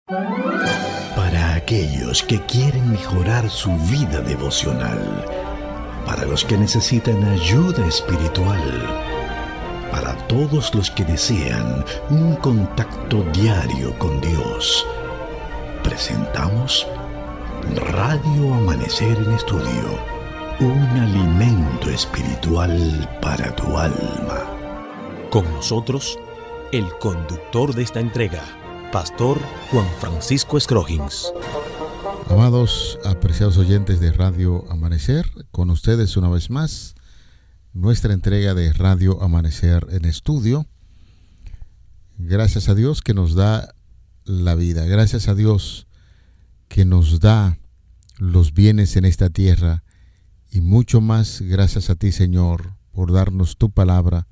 Para aquellos que quieren mejorar su vida devocional, para los que necesitan ayuda espiritual, para todos los que desean un contacto diario con Dios, presentamos Radio Amanecer en Estudio, un alimento espiritual para tu alma. Con nosotros, el conductor de esta entrega, Pastor Juan Francisco Scroggins. Amados, apreciados oyentes de Radio Amanecer, con ustedes una vez más, nuestra entrega de Radio Amanecer en Estudio. Gracias a Dios que nos da la vida, gracias a Dios que nos da los bienes en esta tierra y mucho más gracias a ti, Señor, por darnos tu palabra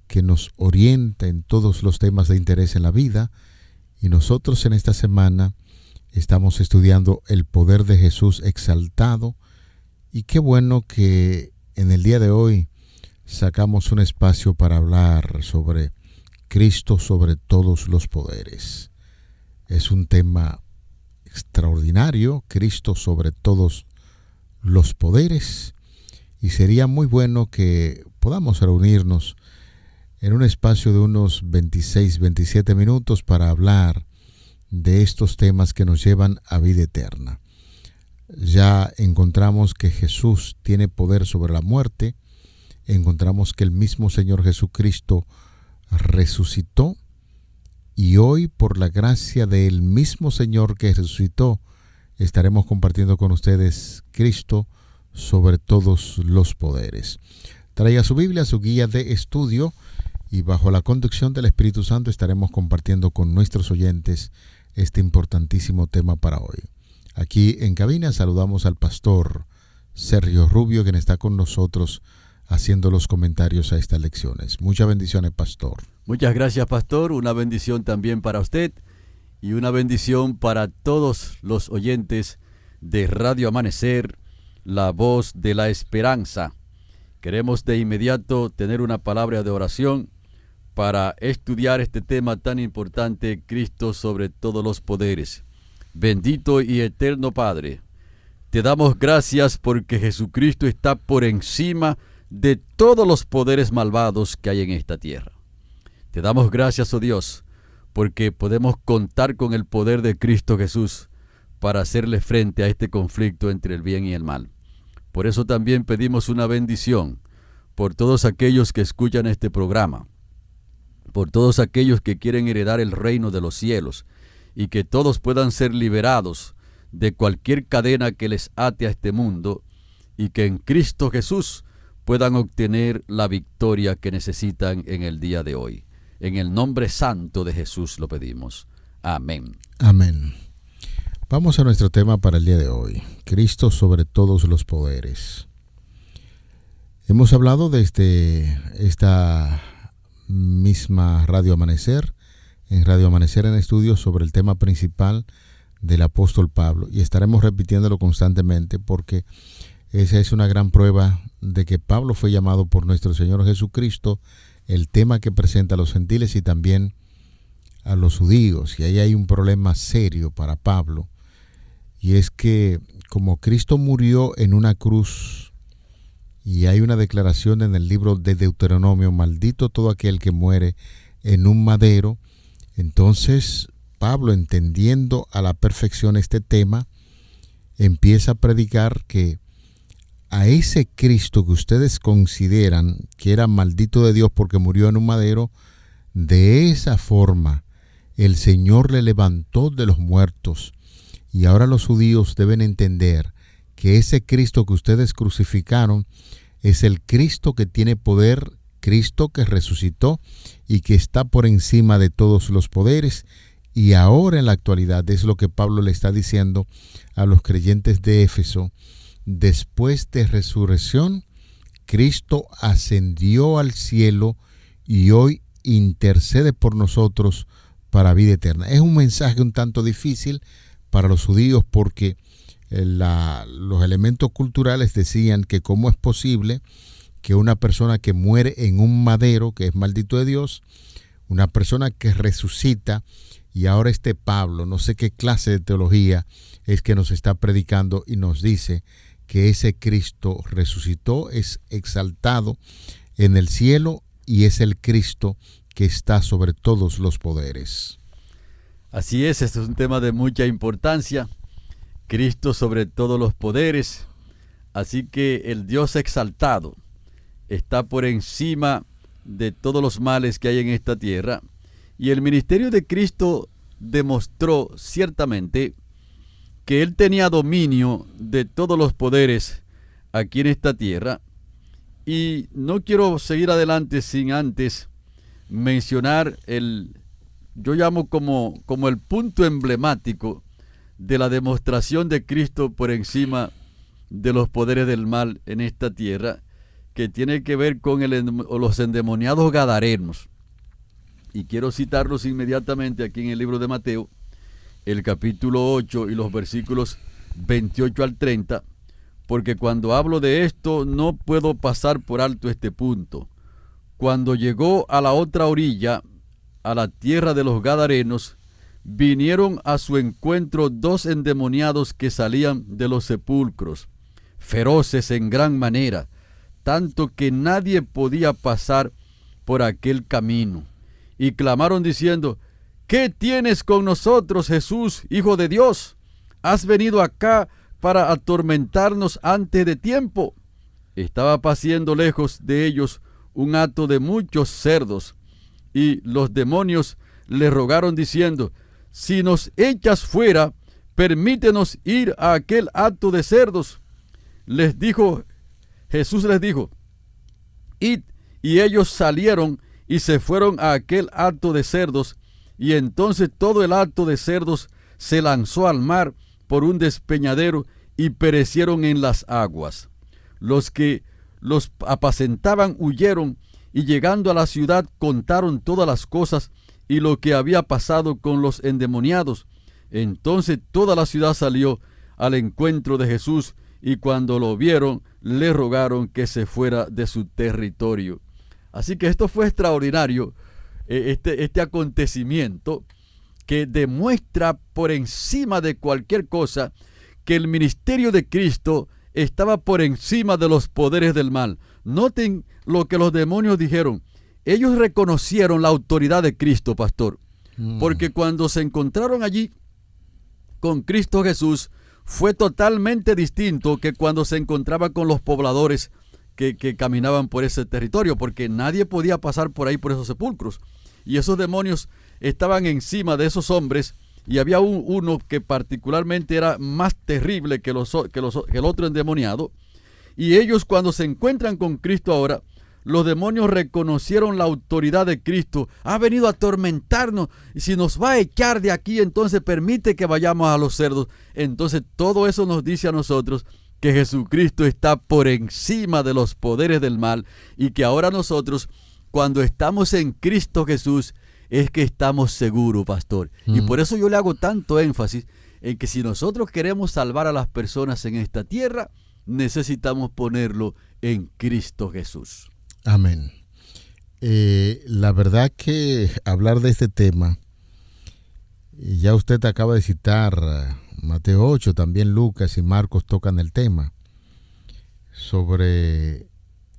que nos orienta en todos los temas de interés en la vida. Y nosotros en esta semana estamos estudiando el poder de Jesús exaltado. Y qué bueno que en el día de hoy sacamos un espacio para hablar sobre Cristo sobre todos los poderes. Es un tema extraordinario, Cristo sobre todos los poderes. Y sería muy bueno que podamos reunirnos en un espacio de unos 26, 27 minutos para hablar de estos temas que nos llevan a vida eterna. Ya encontramos que Jesús tiene poder sobre la muerte, encontramos que el mismo Señor Jesucristo resucitó y hoy, por la gracia del mismo Señor que resucitó, estaremos compartiendo con ustedes Cristo sobre todos los poderes. Traiga su Biblia, su guía de estudio, y bajo la conducción del Espíritu Santo estaremos compartiendo con nuestros oyentes este importantísimo tema para hoy. Aquí en cabina saludamos al pastor Sergio Rubio, quien está con nosotros haciendo los comentarios a estas lecciones. Muchas bendiciones, pastor. Muchas gracias, pastor. Una bendición también para usted y una bendición para todos los oyentes de Radio Amanecer, la voz de la esperanza. Queremos de inmediato tener una palabra de oración para estudiar este tema tan importante, Cristo sobre todos los poderes. Bendito y eterno Padre, te damos gracias porque Jesucristo está por encima de todos los poderes malvados que hay en esta tierra. Te damos gracias, oh Dios, porque podemos contar con el poder de Cristo Jesús para hacerle frente a este conflicto entre el bien y el mal. Por eso también pedimos una bendición por todos aquellos que escuchan este programa, por todos aquellos que quieren heredar el reino de los cielos, y que todos puedan ser liberados de cualquier cadena que les ate a este mundo, y que en Cristo Jesús puedan obtener la victoria que necesitan en el día de hoy. En el nombre santo de Jesús lo pedimos. Amén. Amén. Vamos a nuestro tema para el día de hoy, Cristo sobre todos los poderes. Hemos hablado desde esta misma Radio Amanecer, en Radio Amanecer en Estudio, sobre el tema principal del apóstol Pablo, y estaremos repitiéndolo constantemente porque esa es una gran prueba de que Pablo fue llamado por nuestro Señor Jesucristo, el tema que presenta a los gentiles y también a los judíos. Y ahí hay un problema serio para Pablo, y es que como Cristo murió en una cruz, y hay una declaración en el libro de Deuteronomio, maldito todo aquel que muere en un madero. Entonces Pablo, entendiendo a la perfección este tema, empieza a predicar que a ese Cristo que ustedes consideran que era maldito de Dios porque murió en un madero, de esa forma el Señor le levantó de los muertos. Y ahora los judíos deben entender que ese Cristo que ustedes crucificaron es el Cristo que tiene poder, Cristo que resucitó y que está por encima de todos los poderes. Y ahora en la actualidad es lo que Pablo le está diciendo a los creyentes de Éfeso. Después de resurrección, Cristo ascendió al cielo y hoy intercede por nosotros para vida eterna. Es un mensaje un tanto difícil para los judíos porque los elementos culturales decían que cómo es posible que una persona que muere en un madero, que es maldito de Dios, una persona que resucita Y ahora este Pablo, no sé qué clase de teología es que nos está predicando y nos dice que ese Cristo resucitó, es exaltado en el cielo y es el Cristo que está sobre todos los poderes. Así es, este es un tema de mucha importancia. Cristo sobre todos los poderes. Así que el Dios exaltado está por encima de todos los males que hay en esta tierra. Y el ministerio de Cristo demostró ciertamente que Él tenía dominio de todos los poderes aquí en esta tierra. Y no quiero seguir adelante sin antes mencionar yo llamo como el punto emblemático de la demostración de Cristo por encima de los poderes del mal en esta tierra, que tiene que ver con los endemoniados gadarenos. Y quiero citarlos inmediatamente aquí en el libro de Mateo, el capítulo 8 y los versículos 28 al 30, porque cuando hablo de esto no puedo pasar por alto este punto. Cuando llegó a la otra orilla, a la tierra de los gadarenos, vinieron a su encuentro 2 endemoniados que salían de los sepulcros, feroces en gran manera, tanto que nadie podía pasar por aquel camino. Y clamaron diciendo: ¿qué tienes con nosotros, Jesús, Hijo de Dios? ¿Has venido acá para atormentarnos antes de tiempo? Estaba paciendo lejos de ellos un hato de muchos cerdos, y los demonios le rogaron diciendo: si nos echas fuera, permítenos ir a aquel hato de cerdos. Jesús les dijo: id. Y ellos salieron y se fueron a aquel hato de cerdos, y entonces todo el hato de cerdos se lanzó al mar por un despeñadero y perecieron en las aguas. Los que los apacentaban huyeron, y llegando a la ciudad contaron todas las cosas y lo que había pasado con los endemoniados. Entonces toda la ciudad salió al encuentro de Jesús, y cuando lo vieron, le rogaron que se fuera de su territorio. Así que esto fue extraordinario, este acontecimiento que demuestra por encima de cualquier cosa que el ministerio de Cristo estaba por encima de los poderes del mal. Noten lo que los demonios dijeron. Ellos reconocieron la autoridad de Cristo, pastor, porque cuando se encontraron allí con Cristo Jesús, fue totalmente distinto que cuando se encontraba con los pobladores que caminaban por ese territorio, porque nadie podía pasar por ahí, por esos sepulcros. Y esos demonios estaban encima de esos hombres, y había uno que particularmente era más terrible que el otro endemoniado. Y ellos, cuando se encuentran con Cristo ahora, los demonios reconocieron la autoridad de Cristo. Ha venido a atormentarnos, y si nos va a echar de aquí, entonces permite que vayamos a los cerdos. Entonces todo eso nos dice a nosotros que Jesucristo está por encima de los poderes del mal, y que ahora nosotros, cuando estamos en Cristo Jesús, es que estamos seguros, pastor. Y por eso yo le hago tanto énfasis en que si nosotros queremos salvar a las personas en esta tierra, necesitamos ponerlo en Cristo Jesús. Amén. La verdad que hablar de este tema, ya usted acaba de citar Mateo 8, también Lucas y Marcos tocan el tema sobre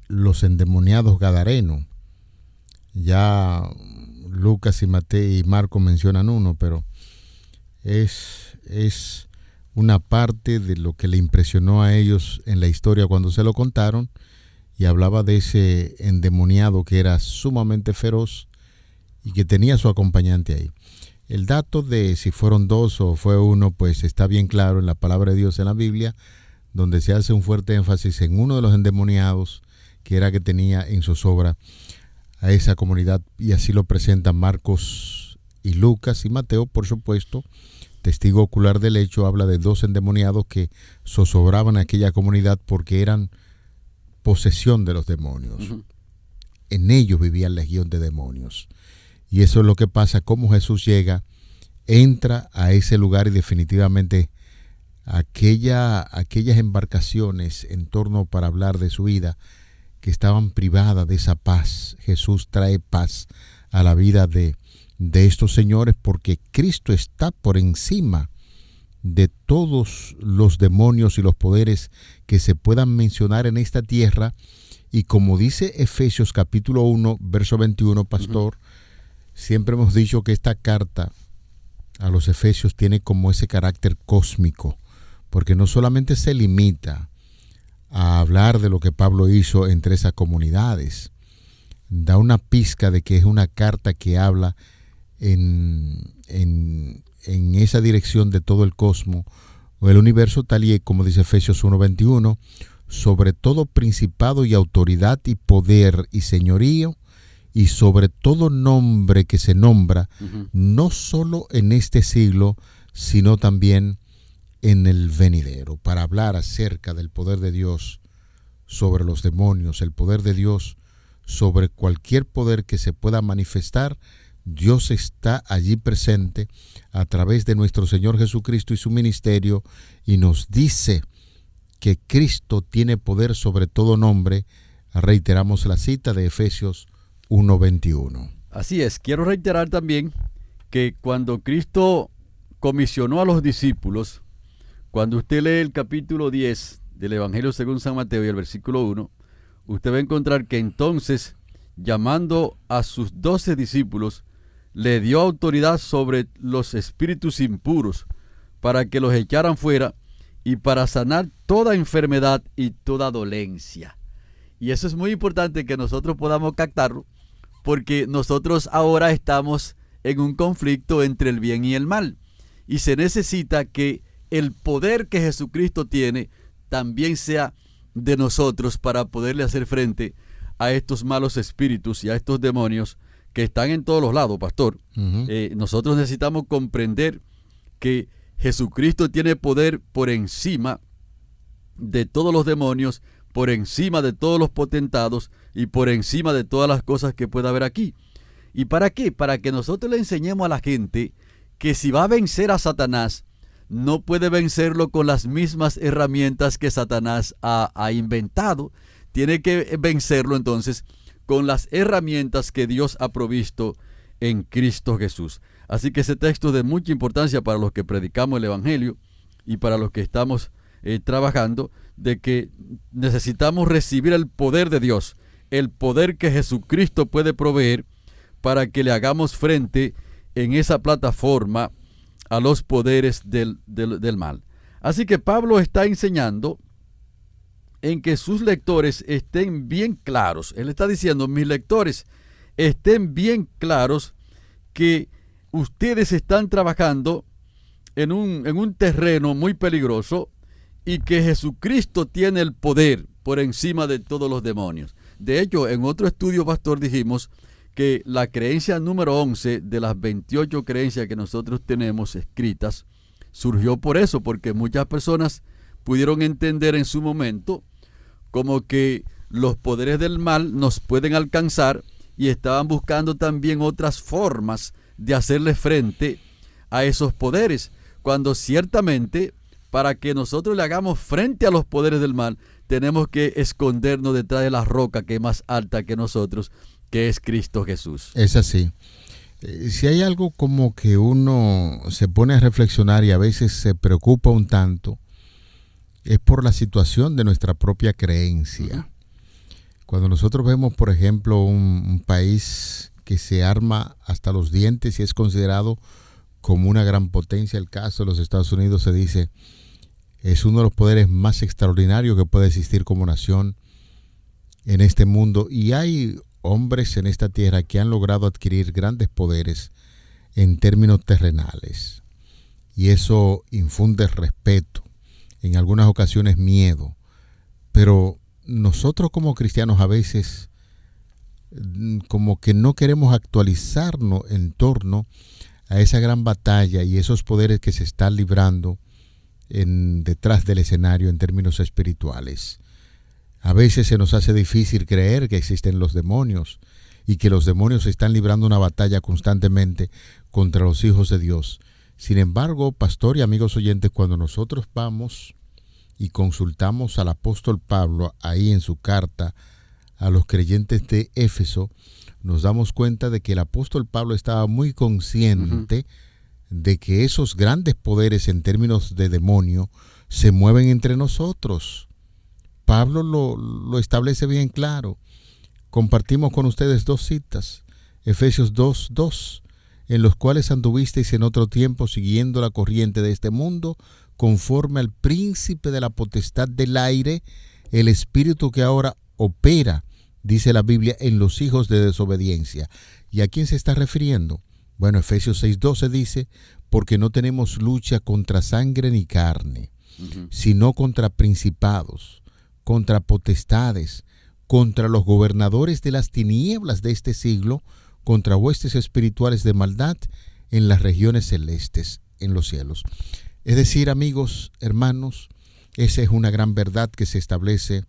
los endemoniados gadarenos. Ya Lucas y Mateo y Marcos mencionan uno, pero es una parte de lo que le impresionó a ellos en la historia cuando se lo contaron, y hablaba de ese endemoniado que era sumamente feroz y que tenía su acompañante ahí. El dato de si fueron 2 o fue 1, pues está bien claro en la palabra de Dios en la Biblia, donde se hace un fuerte énfasis en uno de los endemoniados, que era que tenía en zozobra a esa comunidad, y así lo presentan Marcos y Lucas, y Mateo, por supuesto, testigo ocular del hecho, habla de 2 endemoniados que zozobraban a aquella comunidad porque eran posesión de los demonios. En ellos vivía legión de demonios. Y eso es lo que pasa, como Jesús llega, entra a ese lugar, y definitivamente aquellas embarcaciones en torno para hablar de su vida, que estaban privadas de esa paz, Jesús trae paz a la vida de de estos señores, porque Cristo está por encima de todos los demonios y los poderes que se puedan mencionar en esta tierra. Y como dice Efesios capítulo 1, verso 21, pastor, siempre hemos dicho que esta carta a los Efesios tiene como ese carácter cósmico, porque no solamente se limita a hablar de lo que Pablo hizo entre esas comunidades, da una pizca de que es una carta que habla en esa dirección de todo el cosmos o el universo, tal y como dice Efesios 1:21, sobre todo principado y autoridad y poder y señorío, y sobre todo nombre que se nombra, no solo en este siglo, sino también en el venidero, para hablar acerca del poder de Dios sobre los demonios, el poder de Dios sobre cualquier poder que se pueda manifestar. Dios está allí presente a través de nuestro Señor Jesucristo y su ministerio, y nos dice que Cristo tiene poder sobre todo nombre. Reiteramos la cita de Efesios 1:21. Así es, quiero reiterar también que cuando Cristo comisionó a los discípulos, cuando usted lee el capítulo 10 del Evangelio según San Mateo y el versículo 1, usted va a encontrar que entonces, llamando a sus 12 discípulos, le dio autoridad sobre los espíritus impuros para que los echaran fuera y para sanar toda enfermedad y toda dolencia. Y eso es muy importante que nosotros podamos captarlo, porque nosotros ahora estamos en un conflicto entre el bien y el mal, y se necesita que el poder que Jesucristo tiene también sea de nosotros para poderle hacer frente a estos malos espíritus y a estos demonios que están en todos los lados, pastor. Nosotros necesitamos comprender que Jesucristo tiene poder por encima de todos los demonios, por encima de todos los potentados y por encima de todas las cosas que pueda haber aquí. ¿Y para qué? Para que nosotros le enseñemos a la gente que si va a vencer a Satanás, no puede vencerlo con las mismas herramientas que Satanás ha inventado. Tiene que vencerlo entonces con las herramientas que Dios ha provisto en Cristo Jesús. Así que ese texto es de mucha importancia para los que predicamos el Evangelio y para los que estamos trabajando, de que necesitamos recibir el poder de Dios, el poder que Jesucristo puede proveer para que le hagamos frente en esa plataforma a los poderes del mal. Así que Pablo está enseñando en que sus lectores estén bien claros. Él está diciendo: mis lectores, estén bien claros que ustedes están trabajando en un terreno muy peligroso y que Jesucristo tiene el poder por encima de todos los demonios. De hecho, en otro estudio, pastor, dijimos que la creencia número 11 de las 28 creencias que nosotros tenemos escritas surgió por eso, porque muchas personas pudieron entender en su momento como que los poderes del mal nos pueden alcanzar y estaban buscando también otras formas de hacerle frente a esos poderes, cuando ciertamente para que nosotros le hagamos frente a los poderes del mal tenemos que escondernos detrás de la roca que es más alta que nosotros, que es Cristo Jesús. Es así. Si hay algo como que uno se pone a reflexionar y a veces se preocupa un tanto, es por la situación de nuestra propia creencia. Cuando nosotros vemos, por ejemplo, un país que se arma hasta los dientes y es considerado como una gran potencia, el caso de los Estados Unidos, se dice, es uno de los poderes más extraordinarios que puede existir como nación en este mundo, y hay hombres en esta tierra que han logrado adquirir grandes poderes en términos terrenales, y eso infunde respeto, en algunas ocasiones miedo, pero nosotros como cristianos a veces como que no queremos actualizarnos en torno a esa gran batalla y esos poderes que se están librando detrás del escenario en términos espirituales. A veces se nos hace difícil creer que existen los demonios y que los demonios están librando una batalla constantemente contra los hijos de Dios. Sin embargo, pastor y amigos oyentes, cuando nosotros vamos y consultamos al apóstol Pablo ahí en su carta a los creyentes de Éfeso, nos damos cuenta de que el apóstol Pablo estaba muy consciente de que esos grandes poderes en términos de demonio se mueven entre nosotros. Pablo lo establece bien claro. Compartimos con ustedes 2 citas, Efesios 2:2, en los cuales anduvisteis en otro tiempo siguiendo la corriente de este mundo, conforme al príncipe de la potestad del aire, el espíritu que ahora opera, dice la Biblia, en los hijos de desobediencia. ¿Y a quién se está refiriendo? Bueno, Efesios 6:12 dice, porque no tenemos lucha contra sangre ni carne, sino contra principados, contra potestades, contra los gobernadores de las tinieblas de este siglo, contra huestes espirituales de maldad en las regiones celestes, en los cielos. Es decir, amigos, hermanos, esa es una gran verdad que se establece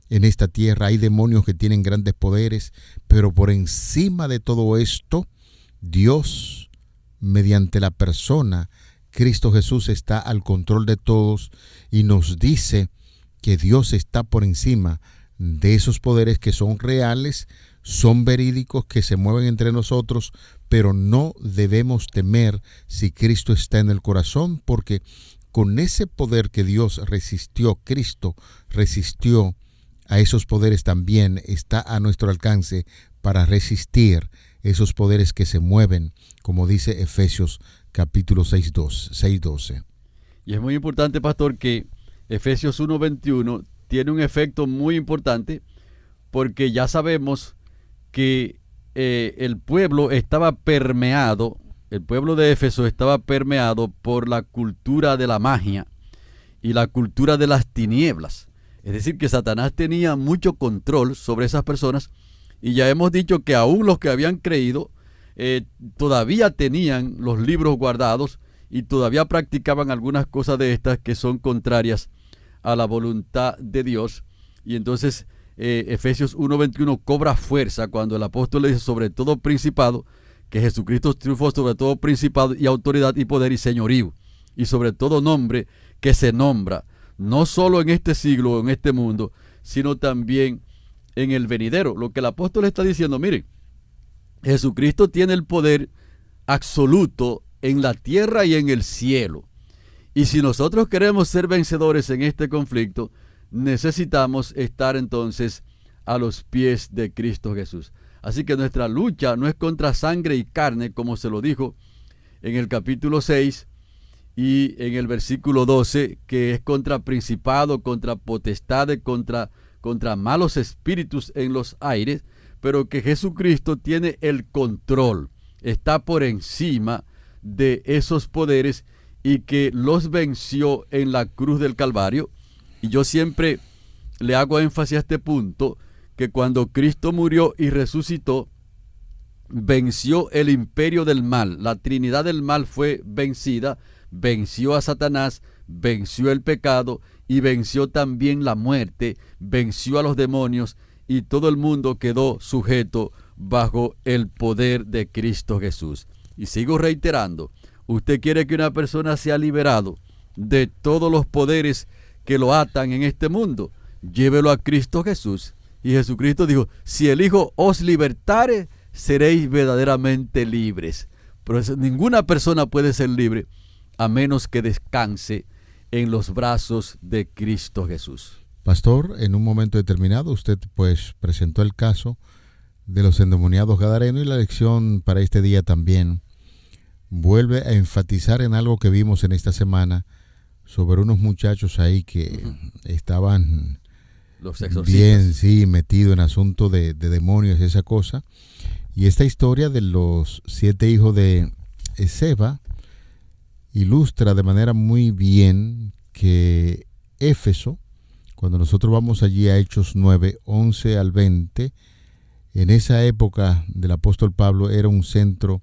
en esta tierra. Hay demonios que tienen grandes poderes, pero por encima de todo esto, Dios, mediante la persona, Cristo Jesús, está al control de todos y nos dice que Dios está por encima de esos poderes que son reales, son verídicos, que se mueven entre nosotros, pero no debemos temer si Cristo está en el corazón, porque con ese poder que Dios resistió, Cristo resistió a esos poderes, también está a nuestro alcance para resistir esos poderes que se mueven, como dice Efesios capítulo 6:12. Y es muy importante, pastor, que Efesios 1:21 tiene un efecto muy importante, porque ya sabemos que el pueblo estaba permeado, el pueblo de Éfeso estaba permeado por la cultura de la magia y la cultura de las tinieblas. Es decir, que Satanás tenía mucho control sobre esas personas, y ya hemos dicho que aún los que habían creído todavía tenían los libros guardados y todavía practicaban algunas cosas de estas que son contrarias a la voluntad de Dios. Y entonces Efesios 1:21 cobra fuerza cuando el apóstol le dice sobre todo principado, que Jesucristo triunfó sobre todo principado y autoridad y poder y señorío, y sobre todo nombre que se nombra, no solo en este siglo o en este mundo, sino también en el venidero. Lo que el apóstol está diciendo, miren, Jesucristo tiene el poder absoluto en la tierra y en el cielo. Y si nosotros queremos ser vencedores en este conflicto, necesitamos estar entonces a los pies de Cristo Jesús. Así que nuestra lucha no es contra sangre y carne, como se lo dijo en el capítulo 6 y en el versículo 12, que es contra principado, contra potestades, contra malos espíritus en los aires, pero que Jesucristo tiene el control, está por encima de esos poderes y que los venció en la cruz del Calvario. Y yo siempre le hago énfasis a este punto, que cuando Cristo murió y resucitó, venció el imperio del mal. La Trinidad del mal fue vencida, venció a Satanás, venció el pecado y venció también la muerte, venció a los demonios, y todo el mundo quedó sujeto bajo el poder de Cristo Jesús. Y sigo reiterando, usted quiere que una persona sea liberado de todos los poderes que lo atan en este mundo, llévelo a Cristo Jesús. Y Jesucristo dijo, si el Hijo os libertare, seréis verdaderamente libres. Pero ninguna persona puede ser libre a menos que descanse en los brazos de Cristo Jesús. Pastor, en un momento determinado usted pues presentó el caso de los endemoniados gadarenos, y la lección para este día también vuelve a enfatizar en algo que vimos en esta semana sobre unos muchachos ahí que estaban los exorcistas, bien, sí, metidos en asunto de demonios y esa cosa. Y esta historia de los 7 hijos de Seba ilustra de manera muy bien que Éfeso, cuando nosotros vamos allí a Hechos 9, 11 al 20, en esa época del apóstol Pablo era un centro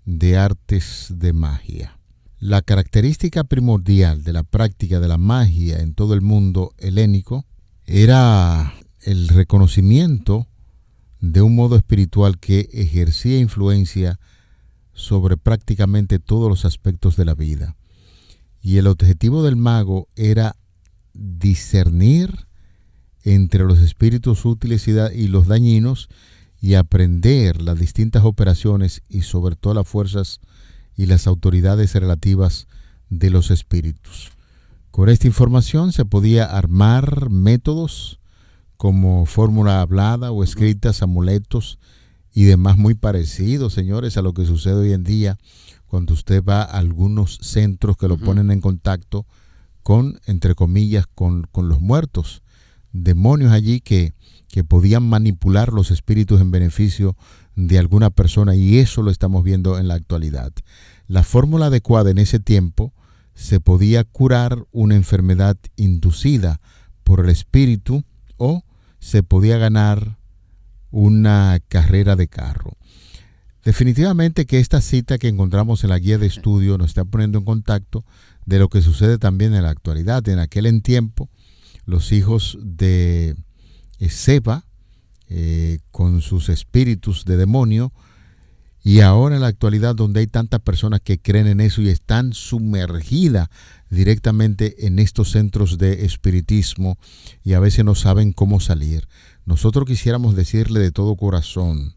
de artes de magia. La característica primordial de la práctica de la magia en todo el mundo helénico era el reconocimiento de un modo espiritual que ejercía influencia sobre prácticamente todos los aspectos de la vida. Y el objetivo del mago era discernir entre los espíritus útiles y los dañinos, y aprender las distintas operaciones y sobre todo las fuerzas y las autoridades relativas de los espíritus. Con esta información se podía armar métodos como fórmula hablada o escritas, amuletos y demás muy parecidos, señores, a lo que sucede hoy en día cuando usted va a algunos centros que lo ponen en contacto con, entre comillas, con los muertos. Demonios allí que podían manipular los espíritus en beneficio de alguna persona, y eso lo estamos viendo en la actualidad. La fórmula adecuada en ese tiempo: se podía curar una enfermedad inducida por el espíritu o se podía ganar una carrera de carro. Definitivamente que esta cita que encontramos en la guía de estudio nos está poniendo en contacto de lo que sucede también en la actualidad. En aquel tiempo, los hijos de Seba con sus espíritus de demonio, y ahora en la actualidad donde hay tantas personas que creen en eso y están sumergidas directamente en estos centros de espiritismo y a veces no saben cómo salir. Nosotros quisiéramos decirle de todo corazón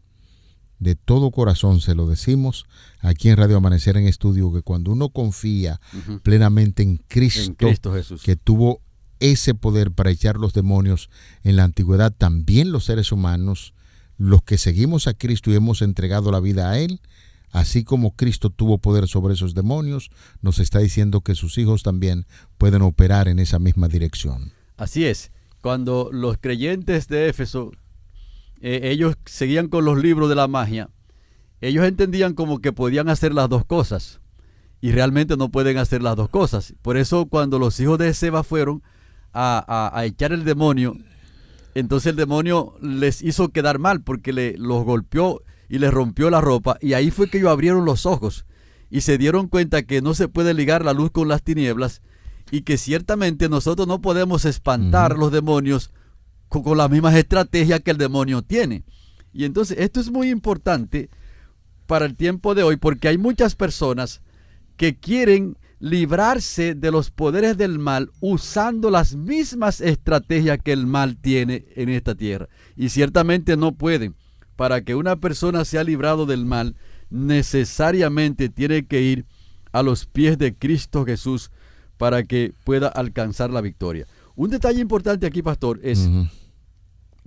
se lo decimos aquí en Radio Amanecer en Estudio, que cuando uno confía plenamente en Cristo Jesús, que tuvo ese poder para echar los demonios en la antigüedad, también los seres humanos, los que seguimos a Cristo y hemos entregado la vida a Él, así como Cristo tuvo poder sobre esos demonios, nos está diciendo que sus hijos también pueden operar en esa misma dirección. Así es. Cuando los creyentes de Éfeso, ellos seguían con los libros de la magia, ellos entendían como que podían hacer las dos cosas, y realmente no pueden hacer las dos cosas. Por eso cuando los hijos de Seba fueron a echar el demonio, entonces el demonio les hizo quedar mal porque los golpeó y les rompió la ropa, y ahí fue que ellos abrieron los ojos y se dieron cuenta que no se puede ligar la luz con las tinieblas, y que ciertamente nosotros no podemos espantar los demonios con las mismas estrategias que el demonio tiene. Y entonces esto es muy importante para el tiempo de hoy, porque hay muchas personas que quieren librarse de los poderes del mal usando las mismas estrategias que el mal tiene en esta tierra, y ciertamente no pueden. Para que una persona sea librado del mal, necesariamente tiene que ir a los pies de Cristo Jesús para que pueda alcanzar la victoria. Un detalle importante aquí, pastor, es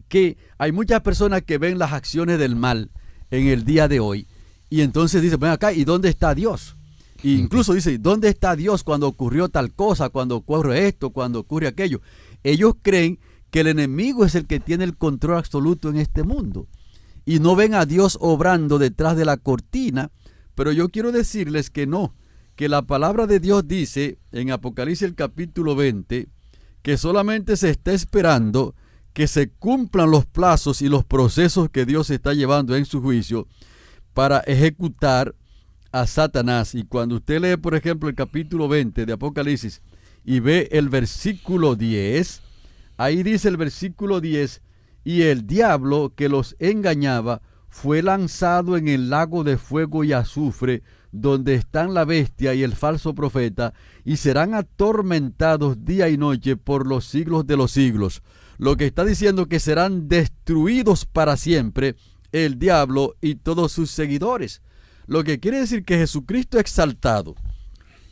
que hay muchas personas que ven las acciones del mal en el día de hoy, y entonces dicen, ven acá, ¿y dónde está Dios? E incluso dice, ¿dónde está Dios cuando ocurrió tal cosa, cuando ocurre esto, cuando ocurre aquello? Ellos creen que el enemigo es el que tiene el control absoluto en este mundo, y no ven a Dios obrando detrás de la cortina. Pero yo quiero decirles que no, que la palabra de Dios dice en Apocalipsis el capítulo 20, que solamente se está esperando que se cumplan los plazos y los procesos que Dios está llevando en su juicio para ejecutar a Satanás. Y cuando usted lee, por ejemplo, el capítulo 20 de Apocalipsis y ve el versículo 10, ahí dice el versículo 10, y el diablo que los engañaba fue lanzado en el lago de fuego y azufre, donde están la bestia y el falso profeta, y serán atormentados día y noche por los siglos de los siglos. Lo que está diciendo que serán destruidos para siempre el diablo y todos sus seguidores. Lo que quiere decir que Jesucristo exaltado,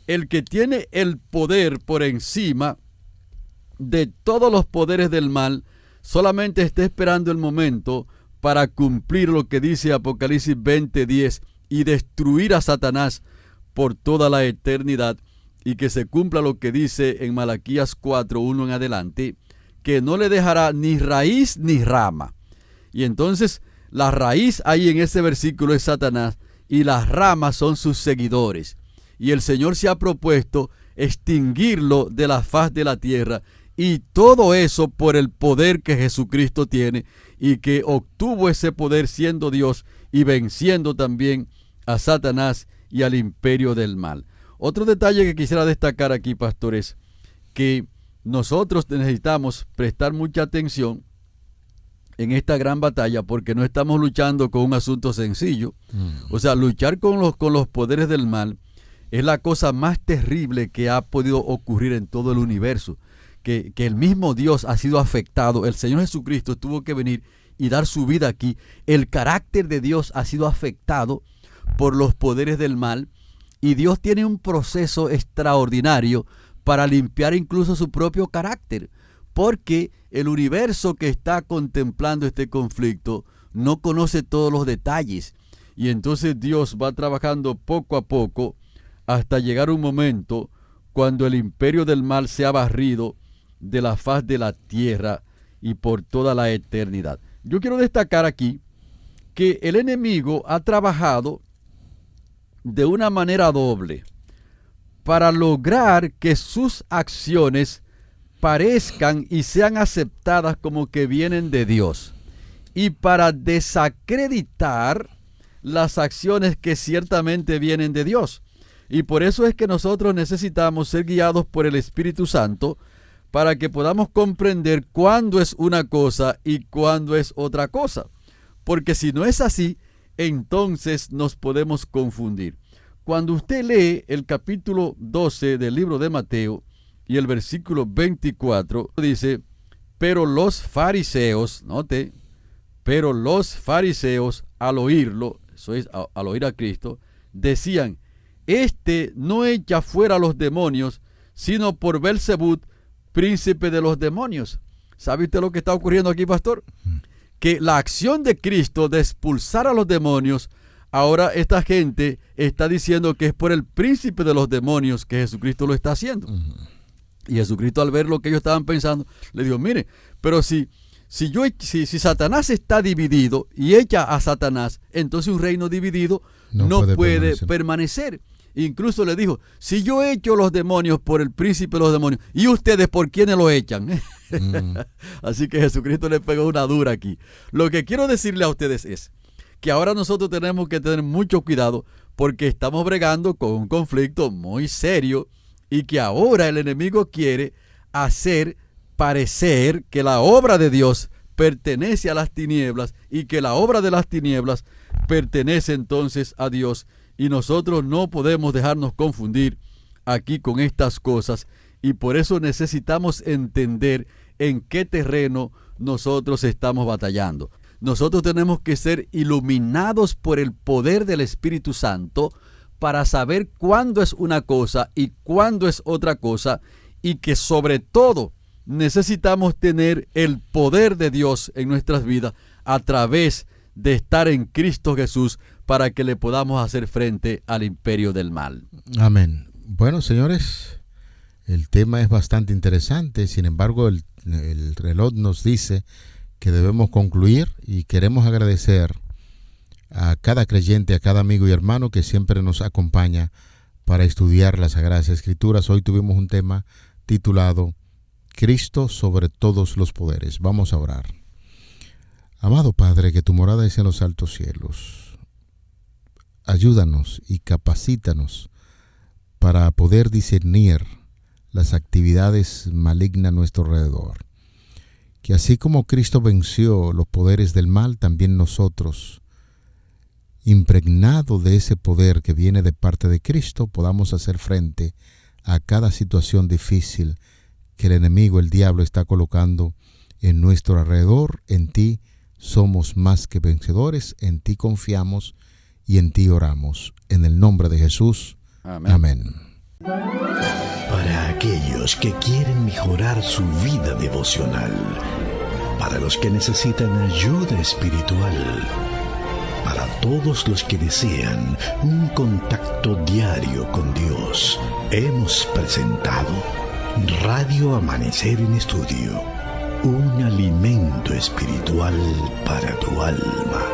el que tiene el poder por encima de todos los poderes del mal, solamente está esperando el momento para cumplir lo que dice Apocalipsis 20:10 y destruir a Satanás por toda la eternidad, y que se cumpla lo que dice en Malaquías 4:1 en adelante, que no le dejará ni raíz ni rama. Y entonces la raíz ahí en ese versículo es Satanás, y las ramas son sus seguidores. Y el Señor se ha propuesto extinguirlo de la faz de la tierra, y todo eso por el poder que Jesucristo tiene, y que obtuvo ese poder siendo Dios y venciendo también a Satanás y al imperio del mal. Otro detalle que quisiera destacar aquí, pastor, es que nosotros necesitamos prestar mucha atención en esta gran batalla, porque no estamos luchando con un asunto sencillo. O sea, luchar con los poderes del mal es la cosa más terrible que ha podido ocurrir en todo el universo. Que el mismo Dios ha sido afectado. El Señor Jesucristo tuvo que venir y dar su vida aquí, el carácter de Dios ha sido afectado por los poderes del mal, y Dios tiene un proceso extraordinario para limpiar incluso su propio carácter, porque el universo que está contemplando este conflicto no conoce todos los detalles, y entonces Dios va trabajando poco a poco hasta llegar un momento cuando el imperio del mal sea barrido de la faz de la tierra y por toda la eternidad. Yo quiero destacar aquí que el enemigo ha trabajado de una manera doble para lograr que sus acciones parezcan y sean aceptadas como que vienen de Dios, y para desacreditar las acciones que ciertamente vienen de Dios. Y por eso es que nosotros necesitamos ser guiados por el Espíritu Santo para que podamos comprender cuándo es una cosa y cuándo es otra cosa. Porque si no es así, entonces nos podemos confundir. Cuando usted lee el capítulo 12 del libro de Mateo y el versículo 24, dice, pero los fariseos, note, pero los fariseos al oírlo, eso es, al oír a Cristo, decían, este no echa fuera a los demonios, sino por Belzebú, príncipe de los demonios. ¿Sabe usted lo que está ocurriendo aquí, pastor? Que la acción de Cristo de expulsar a los demonios, ahora esta gente está diciendo que es por el príncipe de los demonios que Jesucristo lo está haciendo. Y Jesucristo, al ver lo que ellos estaban pensando, le dijo, mire, pero si Satanás está dividido y echa a Satanás, entonces un reino dividido no puede permanecer. Incluso le dijo, si yo echo los demonios por el príncipe de los demonios, ¿y ustedes por quiénes lo echan? Así que Jesucristo le pegó una dura aquí. Lo que quiero decirle a ustedes es que ahora nosotros tenemos que tener mucho cuidado, porque estamos bregando con un conflicto muy serio, y que ahora el enemigo quiere hacer parecer que la obra de Dios pertenece a las tinieblas y que la obra de las tinieblas pertenece entonces a Dios. Y nosotros no podemos dejarnos confundir aquí con estas cosas, y por eso necesitamos entender en qué terreno nosotros estamos batallando. Nosotros tenemos que ser iluminados por el poder del Espíritu Santo para saber cuándo es una cosa y cuándo es otra cosa, y que sobre todo necesitamos tener el poder de Dios en nuestras vidas a través de estar en Cristo Jesús, para que le podamos hacer frente al imperio del mal. Amén. Bueno, señores, el tema es bastante interesante. Sin embargo, el reloj nos dice que debemos concluir, y queremos agradecer a cada creyente, a cada amigo y hermano que siempre nos acompaña para estudiar las Sagradas Escrituras. Hoy tuvimos un tema titulado Cristo sobre todos los poderes. Vamos a orar. Amado Padre, que tu morada es en los altos cielos. Ayúdanos y capacítanos para poder discernir las actividades malignas a nuestro alrededor. Que así como Cristo venció los poderes del mal, también nosotros, impregnados de ese poder que viene de parte de Cristo, podamos hacer frente a cada situación difícil que el enemigo, el diablo, está colocando en nuestro alrededor. En ti somos más que vencedores, en ti confiamos y en ti oramos. En el nombre de Jesús. Amén. Amén. Para aquellos que quieren mejorar su vida devocional, para los que necesitan ayuda espiritual, para todos los que desean un contacto diario con Dios, hemos presentado Radio Amanecer en Estudio, un alimento espiritual para tu alma.